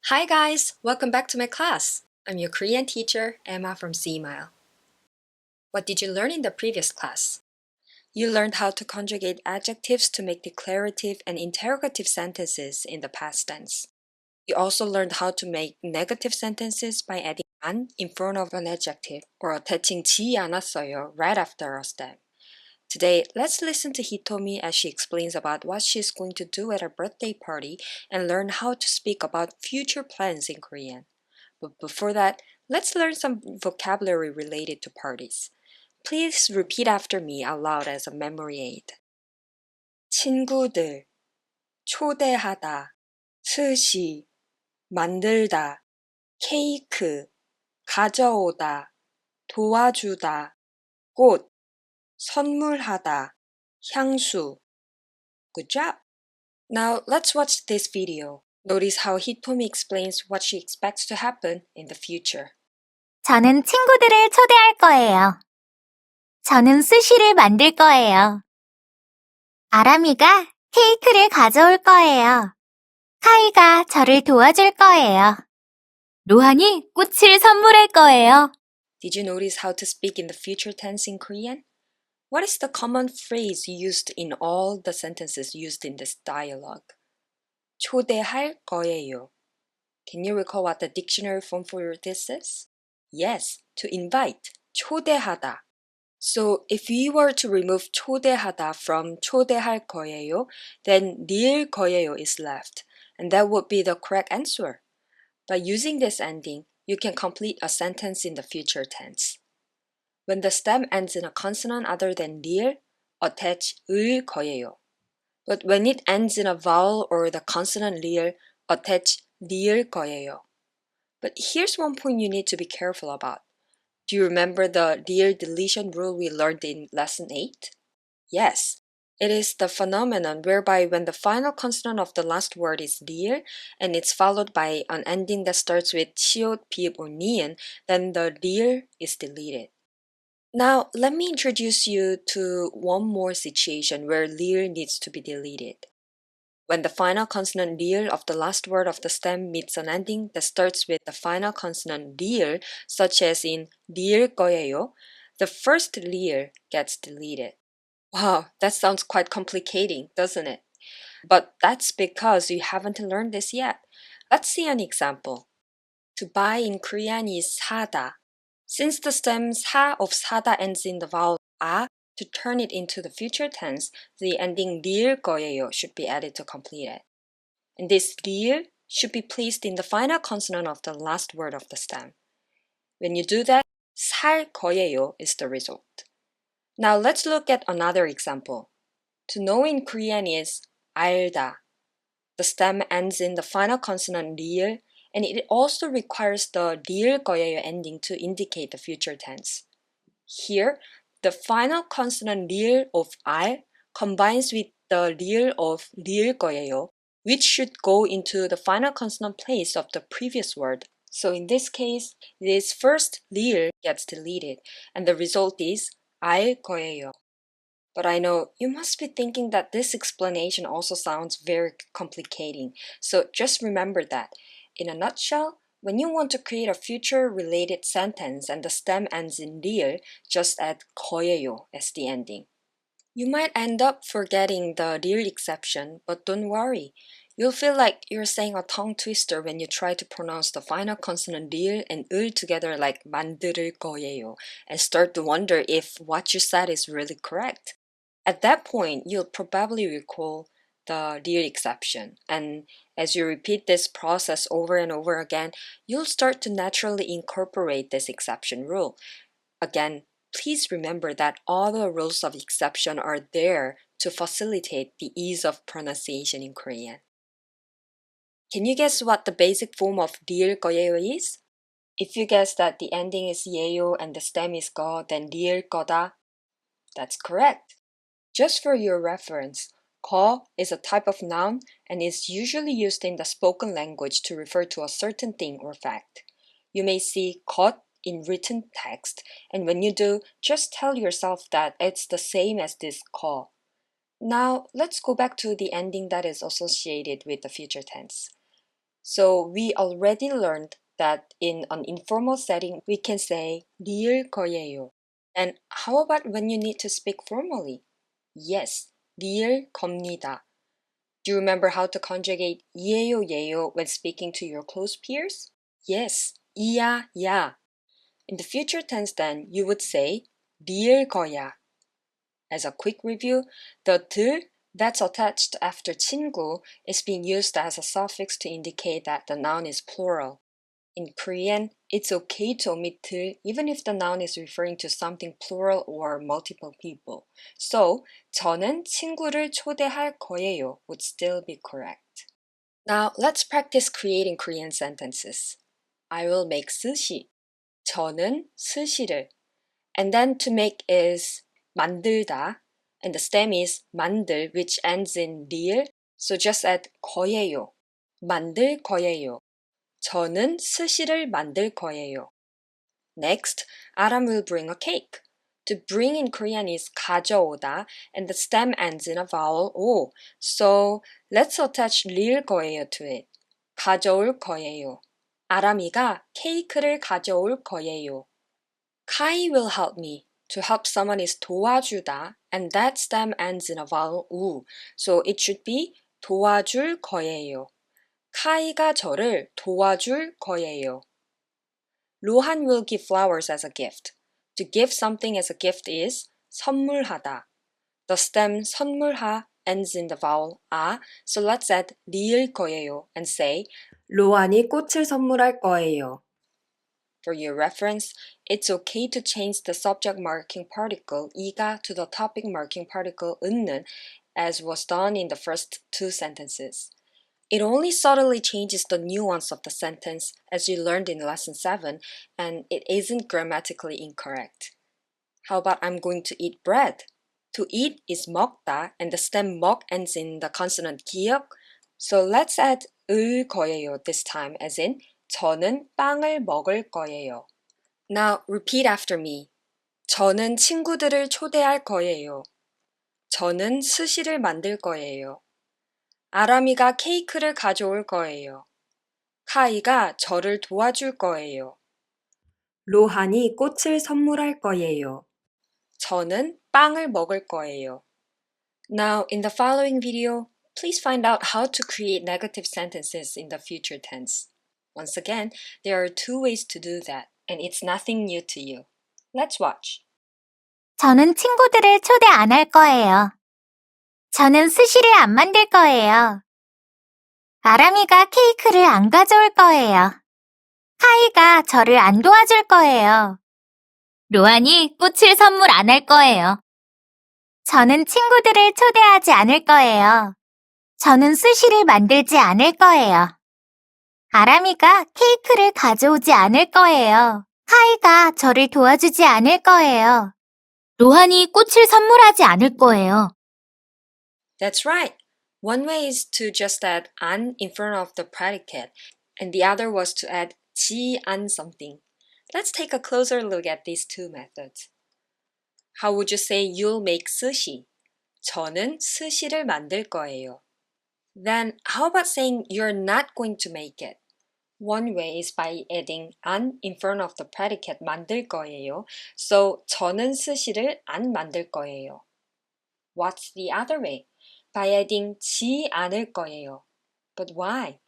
Hi guys, welcome back to my class. I'm your Korean teacher, Emma from SEEMILE. What did you learn in the previous class? You learned how to conjugate adjectives to make declarative and interrogative sentences in the past tense. You also learned how to make negative sentences by adding 안 in front of an adjective or attaching 지 않았어요 right after a stem. Today, let's listen to Hitomi as she explains about what she's going to do at her birthday party and learn how to speak about future plans in Korean. But before that, let's learn some vocabulary related to parties. Please repeat after me out loud as a memory aid. 친구들, 초대하다, 스시, 만들다, 케이크, 가져오다, 도와주다, 꽃, 선물하다, 향수. Good job! Now let's watch this video. Notice how Hitomi explains what she expects to happen in the future. 저는 친구들을 초대할 거예요. 저는 스시를 만들 거예요. 아람이가 케이크를 가져올 거예요. 카이가 저를 도와줄 거예요. 로한이 꽃을 선물할 거예요. Did you notice how to speak in the future tense in Korean? What is the common phrase used in all the sentences used in this dialogue? 초대할 거예요. Can you recall what the dictionary form for this is? Yes, to invite. 초대하다. So if we were to remove 초대하다 from 초대할 거예요, then 닐 거예요 is left, and that would be the correct answer. By using this ending, you can complete a sentence in the future tense. When the stem ends in a consonant other than 닐, attach 을 거예요. But when it ends in a vowel or the consonant 릴, attach 닐 거예요. But here's one point you need to be careful about. Do you remember the 릴 deletion rule we learned in lesson 8? Yes, it is the phenomenon whereby when the final consonant of the last word is 릴 and it's followed by an ending that starts with 시옷, 비읍, or 니은, then the 릴 is deleted. Now, let me introduce you to one more situation where 릴 needs to be deleted. When the final consonant 릴 of the last word of the stem meets an ending that starts with the final consonant 릴, such as in 릴 거예요, the first 릴 gets deleted. Wow, that sounds quite complicating, doesn't it? But that's because you haven't learned this yet. Let's see an example. To buy in Korean is 사다. Since the stem 사 of 사다 ends in the vowel 아, to turn it into the future tense, the ending 릴 거예요 should be added to complete it. And this 릴 should be placed in the final consonant of the last word of the stem. When you do that, 살 거예요 is the result. Now let's look at another example. To know in Korean is 알다. The stem ends in the final consonant 릴, and it also requires the 릴 거예요 ending to indicate the future tense. Here, the final consonant 릴 of 알 combines with the 릴 of 릴 거예요, which should go into the final consonant place of the previous word. So in this case, this first 릴 gets deleted, and the result is 알 거예요. But I know you must be thinking that this explanation also sounds very complicating, so just remember that. In a nutshell, when you want to create a future-related sentence and the stem ends in 릴, just add 거예요 as the ending. You might end up forgetting the 릴 exception, but don't worry. You'll feel like you're saying a tongue twister when you try to pronounce the final consonant 릴 and 을 together like 만들 거예요 and start to wonder if what you said is really correct. At that point, you'll probably recall the 릴 exception, and as you repeat this process over and over again, you'll start to naturally incorporate this exception rule. Again, please remember that all the rules of exception are there to facilitate the ease of pronunciation in Korean. Can you guess what the basic form of 릴 거예요 is? If you guess that the ending is 예요 and the stem is 거, then 릴 거다. That's correct. Just for your reference, 거 is a type of noun and is usually used in the spoken language to refer to a certain thing or fact. You may see 것 in written text, and when you do, just tell yourself that it's the same as this 거. Now, let's go back to the ending that is associated with the future tense. So we already learned that in an informal setting, we can say 리을 거예요. And how about when you need to speak formally? Yes, 리을 겁니다. Do you remember how to conjugate 예요 when speaking to your close peers? Yes, 이야, 야. In the future tense then, you would say 리을 거야. As a quick review, the 들 that's attached after 친구 is being used as a suffix to indicate that the noun is plural. In Korean, it's okay to omit 들 even if the noun is referring to something plural or multiple people. So, 저는 친구를 초대할 거예요 would still be correct. Now, let's practice creating Korean sentences. I will make 스시. 저는 스시를. And then to make is 만들다. And the stem is 만들, which ends in 리을. So just add 거예요. 만들 거예요. 저는 스시를 만들 거예요. Next, Adam will bring a cake. To bring in Korean is 가져오다, and the stem ends in a vowel O. So let's attach 리을 거예요 to it. 가져올 거예요. 아람이가 케이크를 가져올 거예요. Kai will help me. To help someone is 도와주다, and that stem ends in a vowel 우. So it should be 도와줄 거예요. 카이가 저를 도와줄 거예요. 로한 will give flowers as a gift. To give something as a gift is 선물하다. The stem 선물하 ends in the vowel 아, so let's add 리을 거예요 and say 로한이 꽃을 선물할 거예요. For your reference, it's okay to change the subject marking particle 이가 to the topic marking particle 은는 as was done in the first two sentences. It only subtly changes the nuance of the sentence as you learned in lesson 7 and it isn't grammatically incorrect. How about I'm going to eat bread? To eat is 먹다 and the stem 먹 ends in the consonant 기역. So let's add 을 거예요 this time as in 저는 빵을 먹을 거예요. Now repeat after me. 저는 친구들을 초대할 거예요. 저는 스시를 만들 거예요. 아람이가 케이크를 가져올 거예요. 카이가 저를 도와줄 거예요. 로한이 꽃을 선물할 거예요. 저는 빵을 먹을 거예요. Now, in the following video, please find out how to create negative sentences in the future tense. Once again, there are two ways to do that, and it's nothing new to you. Let's watch. 저는 친구들을 초대 안 할 거예요. 저는 스시를 안 만들 거예요. 아람이가 케이크를 안 가져올 거예요. 카이가 저를 안 도와줄 거예요. 로안이 꽃을 선물 안 할 거예요. 저는 친구들을 초대하지 않을 거예요. 저는 스시를 만들지 않을 거예요. 아람이가 케이크를 가져오지 않을 거예요. 카이가 저를 도와주지 않을 거예요. 로한이 꽃을 선물하지 않을 거예요. That's right. One way is to just add 안 in front of the predicate, and the other was to add 지 안 something. Let's take a closer look at these two methods. How would you say you'll make sushi? 저는 스시를 만들 거예요. Then how about saying you're not going to make it? One way is by adding 안 in front of the predicate 만들 거예요. So 저는 스시를 안 만들 거예요. What's the other way? By adding 지 않을 거예요. But why?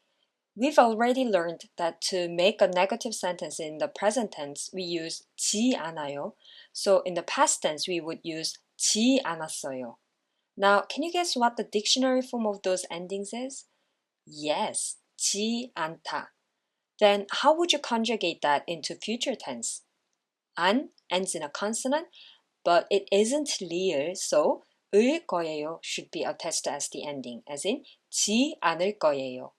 We've already learned that to make a negative sentence in the present tense, we use 지 않아요. So in the past tense, we would use 지 않았어요. Now, can you guess what the dictionary form of those endings is? Yes, 지 않다. Then how would you conjugate that into future tense? 안 ends in a consonant, but it isn't 리을, so 을 거예요 should be attached as the ending, as in 지 않을 거예요.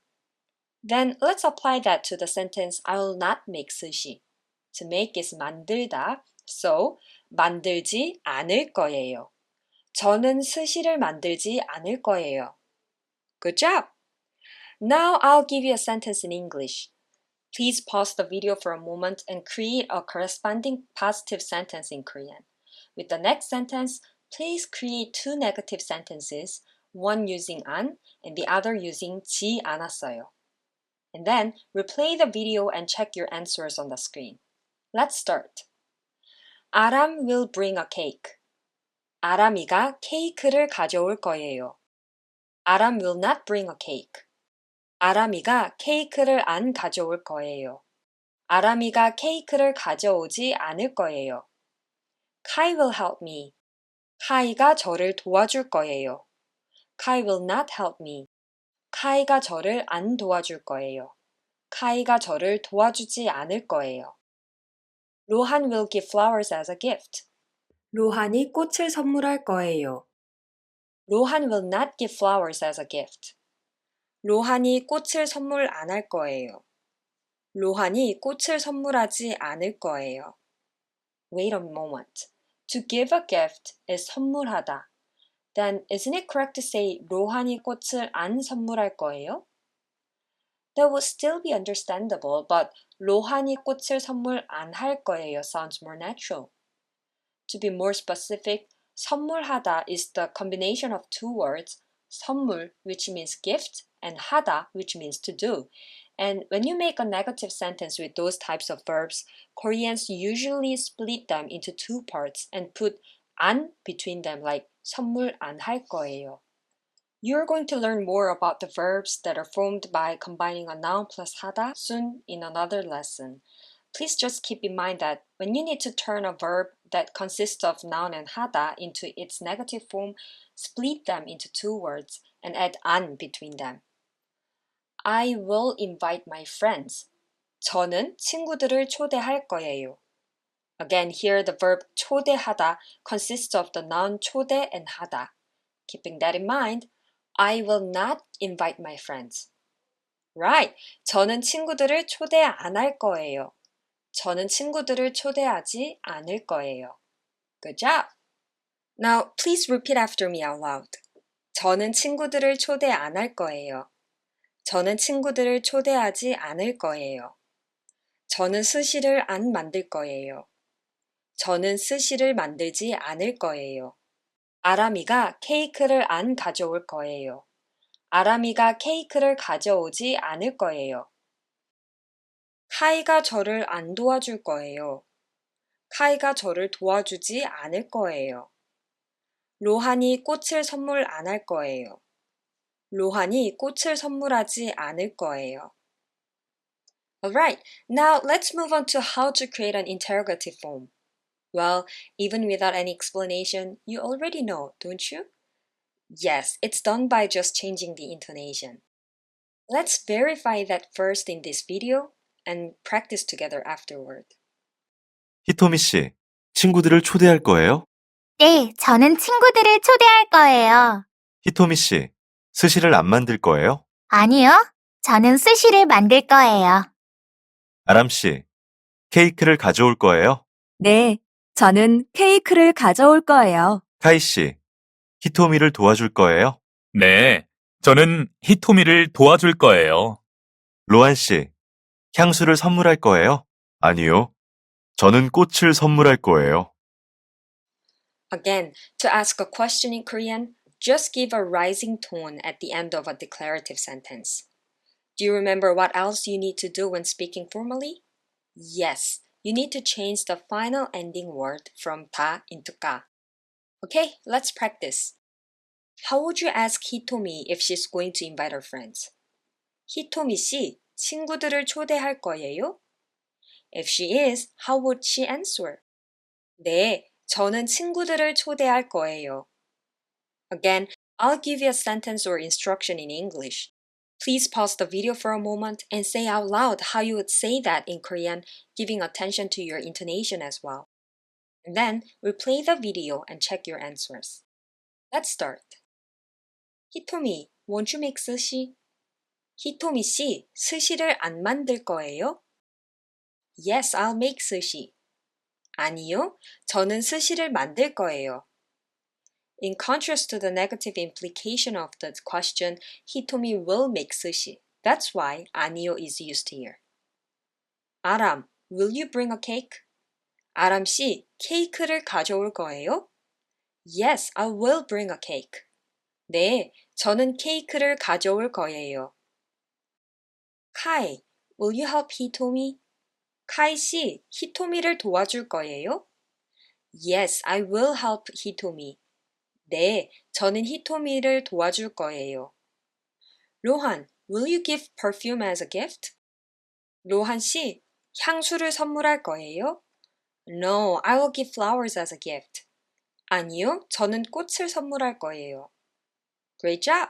Then let's apply that to the sentence I will not make sushi. To make is 만들다, so 만들지 않을 거예요. 저는 스시를 만들지 않을 거예요. Good job! Now I'll give you a sentence in English. Please pause the video for a moment and create a corresponding positive sentence in Korean. With the next sentence, please create two negative sentences, one using 안 and the other using 지 않았어요. And then replay the video and check your answers on the screen. Let's start. 아람 will bring a cake. 아람이가 케이크를 가져올 거예요. 아람 will not bring a cake. 아람이가 케이크를 안 가져올 거예요. 아람이가 케이크를 가져오지 않을 거예요. Kai will help me. 카이가 저를 도와줄 거예요. Kai will not help me. 카이가 저를 안 도와줄 거예요. 카이가 저를 도와주지 않을 거예요. 로한 will give flowers as a gift. 로한이 꽃을 선물할 거예요. 로한 will not give flowers as a gift. 로한이 꽃을 선물 안 할 거예요. 로한이 꽃을 선물하지 않을 거예요. Wait a moment. To give a gift is 선물하다. Then isn't it correct to say 로한이 꽃을 안 선물할 거예요? That would still be understandable, but 로한이 꽃을 선물 안 할 거예요 sounds more natural. To be more specific, 선물하다 is the combination of two words, 선물, which means gift, and 하다, which means to do. And when you make a negative sentence with those types of verbs, Koreans usually split them into two parts and put 안 between them like 선물 안 할 거예요. You're going to learn more about the verbs that are formed by combining a noun plus 하다 soon in another lesson. Please just keep in mind that when you need to turn a verb that consists of noun and 하다 into its negative form, split them into two words and add 안 between them. I will invite my friends. 저는 친구들을 초대할 거예요. Again, here the verb 초대하다 consists of the noun 초대 and 하다. Keeping that in mind, I will not invite my friends. Right. 저는 친구들을 초대 안 할 거예요. 저는 친구들을 초대하지 않을 거예요. Good job. Now, please repeat after me out loud. 저는 친구들을 초대 안 할 거예요. 저는 친구들을 초대하지 않을 거예요. 저는 스시를 안 만들 거예요. 저는 스시를 만들지 않을 거예요. 아람이가 케이크를 안 가져올 거예요. 아람이가 케이크를 가져오지 않을 거예요. 카이가 저를 안 도와줄 거예요. 카이가 저를 도와주지 않을 거예요. 로한이 꽃을 선물 안 할 거예요. 로한이 꽃을 선물하지 않을 거예요. Alright, now let's move on to how to create an interrogative form. Well, even without any explanation, you already know, don't you? Yes, it's done by just changing the intonation. Let's verify that first in this video and practice together afterward. 히토미 씨, 친구들을 초대할 거예요? 네, 저는 친구들을 초대할 거예요. 히토미 씨, 스시를 안 만들 거예요? 아니요, 저는 스시를 만들 거예요. 아람 씨, 케이크를 가져올 거예요? 네, 저는 케이크를 가져올 거예요. 카이 씨, 히토미를 도와줄 거예요? 네, 저는 히토미를 도와줄 거예요. 로한 씨, 향수를 선물할 거예요? 아니요, 저는 꽃을 선물할 거예요. Again, to ask a question in Korean, just give a rising tone at the end of a declarative sentence. Do you remember what else you need to do when speaking formally? Yes, you need to change the final ending word from 다 into 가. Okay, let's practice. How would you ask Hitomi if she's going to invite her friends? Hitomi 씨, 친구들을 초대할 거예요? If she is, how would she answer? 네, 저는 친구들을 초대할 거예요. Again, I'll give you a sentence or instruction in English. Please pause the video for a moment and say out loud how you would say that in Korean, giving attention to your intonation as well. And then replay the video and check your answers. Let's start. Hitomi, won't you make sushi? Hitomi 씨, 스시를 안 만들 거예요? Yes, I'll make sushi. 아니요, 저는 스시를 만들 거예요. In contrast to the negative implication of the question, Hitomi will make sushi. That's why 아니요 is used here. 아람, will you bring a cake? 아람 씨, 케이크를 가져올 거예요? Yes, I will bring a cake. 네, 저는 케이크를 가져올 거예요. Kai, will you help Hitomi? 카이 씨, 히토미를 도와줄 거예요? Yes, I will help Hitomi. 네, 저는 히토미를 도와줄 거예요. 로한, will you give perfume as a gift? 로한 씨, 향수를 선물할 거예요? No, I will give flowers as a gift. 아니요, 저는 꽃을 선물할 거예요. Great job!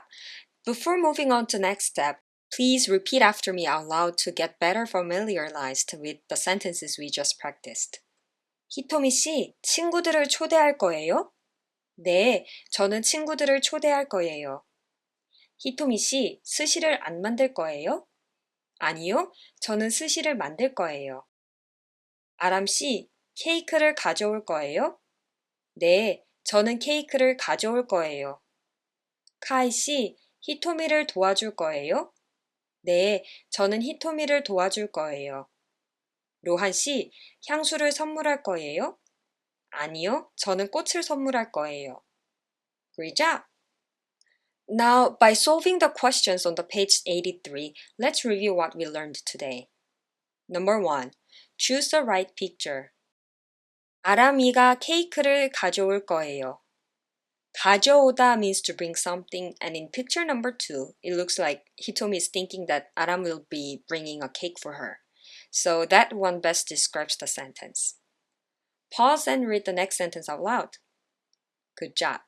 Before moving on to next step, please repeat after me out loud to get better familiarized with the sentences we just practiced. 히토미 씨, 친구들을 초대할 거예요? 네, 저는 친구들을 초대할 거예요. 히토미 씨, 스시를 안 만들 거예요? 아니요, 저는 스시를 만들 거예요. 아람 씨, 케이크를 가져올 거예요? 네, 저는 케이크를 가져올 거예요. 카이 씨, 히토미를 도와줄 거예요? 네, 저는 히토미를 도와줄 거예요. 로한 씨, 향수를 선물할 거예요? 아니요, 저는 꽃을 선물할 거예요. Great job! Now, by solving the questions on the page 83, let's review what we learned today. Number 1. Choose the right picture. 아람이가 케이크를 가져올 거예요. 가져오다 means to bring something, and in picture number 2, it looks like Hitomi is thinking that Aram will be bringing a cake for her. So that one best describes the sentence. Pause and read the next sentence out loud. Good job.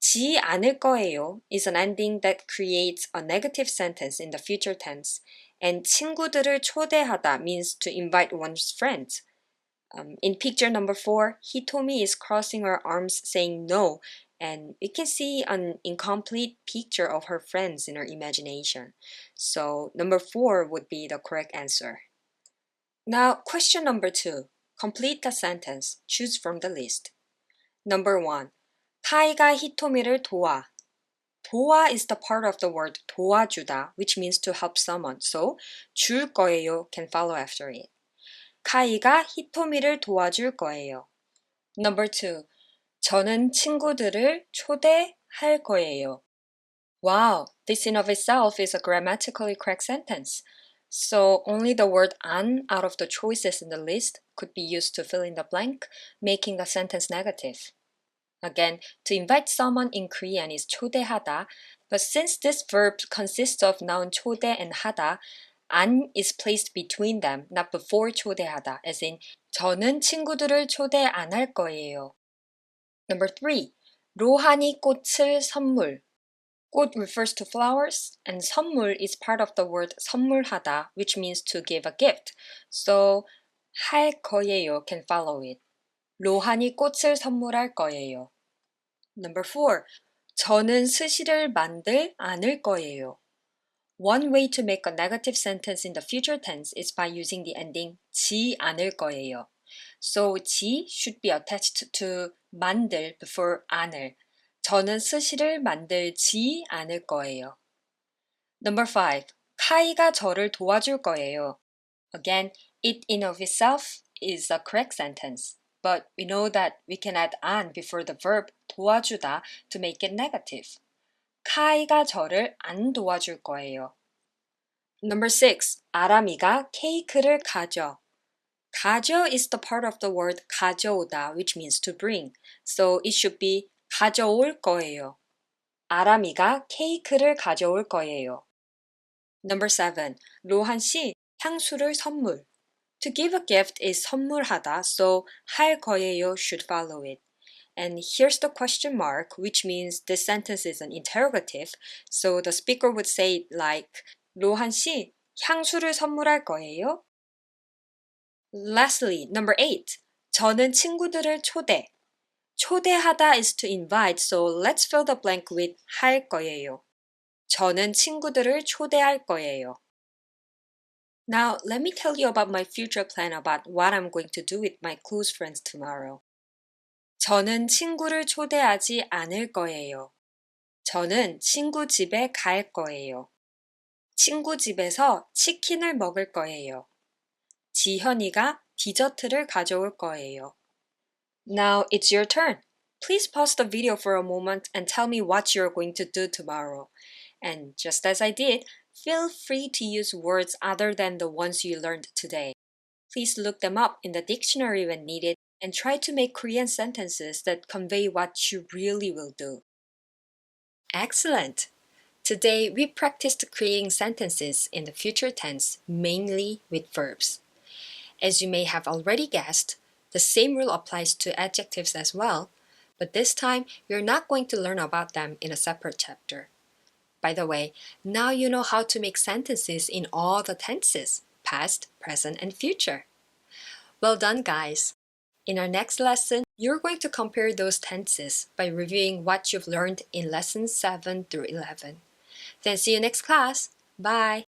지 않을 거예요 is an ending that creates a negative sentence in the future tense, and 친구들을 초대하다 means to invite one's friends. In picture number 4, Hitomi is crossing her arms saying no, and we can see an incomplete picture of her friends in her imagination. So number 4 would be the correct answer. Now, question number 2. Complete the sentence. Choose from the list. Number 1. 카이가 히토미를 도와. 도와 is the part of the word 도와주다, which means to help someone. So, 줄 거예요 can follow after it. 카이가 히토미를 도와줄 거예요. Number 2. 저는 친구들을 초대할 거예요. Wow, this in of itself is a grammatically correct sentence. So only the word 안 out of the choices in the list could be used to fill in the blank, making the sentence negative. Again, to invite someone in Korean is 초대하다, but since this verb consists of noun 초대 and 하다, 안 is placed between them, not before 초대하다, as in 저는 친구들을 초대 안 할 거예요. Number 3. 로한이 꽃을 선물. 꽃 refers to flowers, and 선물 is part of the word 선물하다, which means to give a gift. So, 할 거예요 can follow it. 로한이 꽃을 선물할 거예요. Number 4. 저는 스시를 만들 않을 거예요. One way to make a negative sentence in the future tense is by using the ending 지 않을 거예요. So, 지 should be attached to 만들 before 안을. 저는 스시를 만들지 않을 거예요. Number 5. 카이가 저를 도와줄 거예요. Again, it in of itself is a correct sentence. But we know that we can add 안 before the verb 도와주다 to make it negative. 카이가 저를 안 도와줄 거예요. Number 6. 아람이가 케이크를 가져. 가져 is the part of the word 가져오다, which means to bring. So it should be 가져올 거예요. 아람이가 케이크를 가져올 거예요. Number 7. 로한 씨, 향수를 선물. To give a gift is 선물하다, so 할 거예요 should follow it. And here's the question mark, which means this sentence is an interrogative, so the speaker would say it like, 로한 씨, 향수를 선물할 거예요? Lastly, number 8. 저는 친구들을 초대. 초대하다 is to invite, so let's fill the blank with 할 거예요. 저는 친구들을 초대할 거예요. Now, let me tell you about my future plan about what I'm going to do with my close friends tomorrow. 저는 친구를 초대하지 않을 거예요. 저는 친구 집에 갈 거예요. 친구 집에서 치킨을 먹을 거예요. 지현이가 디저트를 가져올 거예요. Now it's your turn. Please pause the video for a moment and tell me what you're going to do tomorrow. And just as I did, Feel free to use words other than the ones you learned today. Please look them up in the dictionary when needed and try to make Korean sentences that convey what you really will do. Excellent! Today, we practiced creating sentences in the future tense, mainly with verbs. As you may have already guessed, the same rule applies to adjectives as well, but this time, you're not going to learn about them in a separate chapter. By the way, now you know how to make sentences in all the tenses, past, present, and future. Well done, guys! In our next lesson, you're going to compare those tenses by reviewing what you've learned in lessons 7 through 11. Then see you next class. Bye!